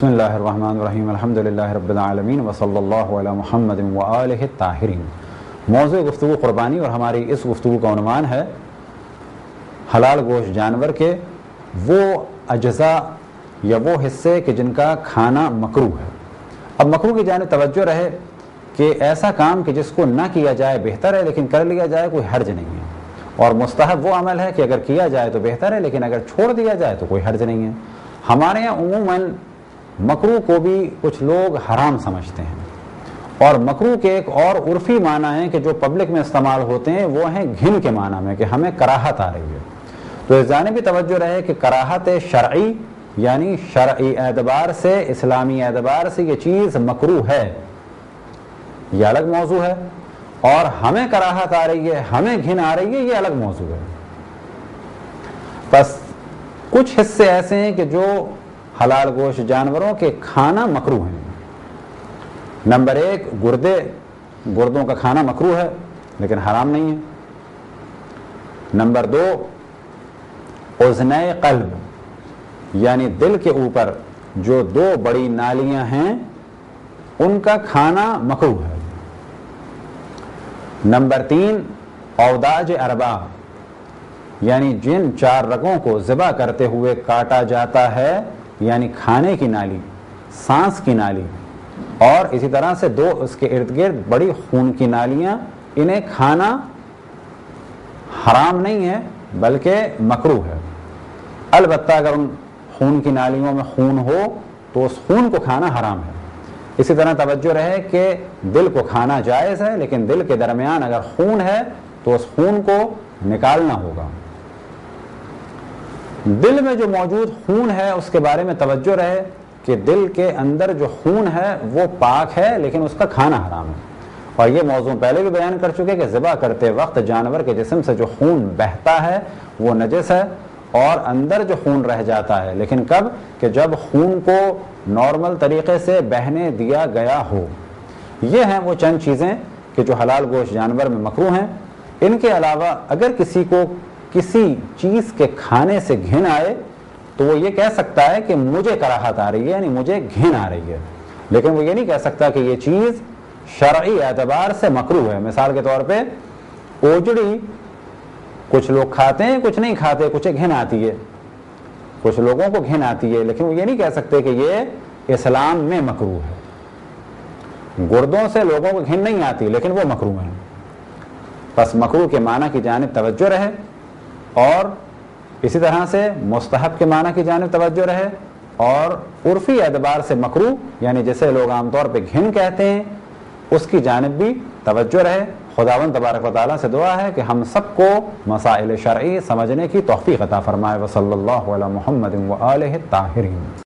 بسم اللہ الرحمن الرحیم الحمدللہ رب العالمین وصلی اللہ علی محمد وآلہ الطاہرین۔ موضوع گفتگو قربانی اور ہماری اس گفتگو کا عنوان ہے حلال گوشت جانور کے وہ اجزاء یا وہ حصے کہ جن کا کھانا مکروہ ہے۔ اب مکروہ کی جانب توجہ رہے کہ ایسا کام کہ جس کو نہ کیا جائے بہتر ہے لیکن کر لیا جائے کوئی حرج نہیں ہے، اور مستحب وہ عمل ہے کہ اگر کیا جائے تو بہتر ہے لیکن اگر چھوڑ دیا جائے تو کوئی حرج نہیں ہے۔ ہمارے یہاں عموماً مکروہ کو بھی کچھ لوگ حرام سمجھتے ہیں، اور مکروہ کے ایک اور عرفی معنی ہیں کہ جو پبلک میں استعمال ہوتے ہیں وہ ہیں گھن کے معنی میں کہ ہمیں کراہت آ رہی ہے۔ تو اس جانب بھی توجہ رہے کہ کراہت شرعی یعنی شرعی اعتبار سے اسلامی اعتبار سے یہ چیز مکروہ ہے، یہ الگ موضوع ہے، اور ہمیں کراہت آ رہی ہے، ہمیں گھن آ رہی ہے، یہ الگ موضوع ہے۔ بس کچھ حصے ایسے ہیں کہ جو حلال گوشت جانوروں کے کھانا مکروہ ہیں۔ نمبر 1 گردوں کا کھانا مکروہ ہے لیکن حرام نہیں ہے۔ نمبر 2 اذنۂ قلب یعنی دل کے اوپر جو 2 بڑی نالیاں ہیں ان کا کھانا مکروہ ہے۔ نمبر 3 اوداج اربع یعنی جن 4 رگوں کو ذبح کرتے ہوئے کاٹا جاتا ہے، یعنی کھانے کی نالی، سانس کی نالی، اور اسی طرح سے 2 اس کے ارد گرد بڑی خون کی نالیاں، انہیں کھانا حرام نہیں ہے بلکہ مکروہ ہے۔ البتہ اگر ان خون کی نالیوں میں خون ہو تو اس خون کو کھانا حرام ہے۔ اسی طرح توجہ رہے کہ دل کو کھانا جائز ہے لیکن دل کے درمیان اگر خون ہے تو اس خون کو نکالنا ہوگا۔ دل میں جو موجود خون ہے اس کے بارے میں توجہ رہے کہ دل کے اندر جو خون ہے وہ پاک ہے لیکن اس کا کھانا حرام ہے، اور یہ موضوع پہلے بھی بیان کر چکے کہ ذبح کرتے وقت جانور کے جسم سے جو خون بہتا ہے وہ نجس ہے، اور اندر جو خون رہ جاتا ہے، لیکن کب کہ جب خون کو نارمل طریقے سے بہنے دیا گیا ہو۔ یہ ہیں وہ چند چیزیں کہ جو حلال گوشت جانور میں مکروہ ہیں۔ ان کے علاوہ اگر کسی کو کسی چیز کے کھانے سے گھن آئے تو وہ یہ کہہ سکتا ہے کہ مجھے کراہت آ رہی ہے، یعنی مجھے گھن آ رہی ہے، لیکن وہ یہ نہیں کہہ سکتا کہ یہ چیز شرعی اعتبار سے مکروہ ہے۔ مثال کے طور پہ اوجڑی کچھ لوگ کھاتے ہیں، کچھ نہیں کھاتے، کچھ گھن آتی ہے، کچھ لوگوں کو گھن آتی ہے، لیکن وہ یہ نہیں کہہ سکتے کہ یہ اسلام میں مکروہ ہے۔ گردوں سے لوگوں کو گھن نہیں آتی لیکن وہ مکروہ ہیں۔ بس مکروہ کے معنی کی جانب توجہ رہے، اور اسی طرح سے مستحب کے معنی کی جانب توجہ رہے، اور عرفی اعتبار سے مکروہ یعنی جسے لوگ عام طور پہ گھن کہتے ہیں اس کی جانب بھی توجہ رہے۔ خداوند تبارک و تعالیٰ سے دعا ہے کہ ہم سب کو مسائل شرعی سمجھنے کی توفیق عطا فرمائے۔ وصلی اللہ علی محمد وآلہ الطاہرین۔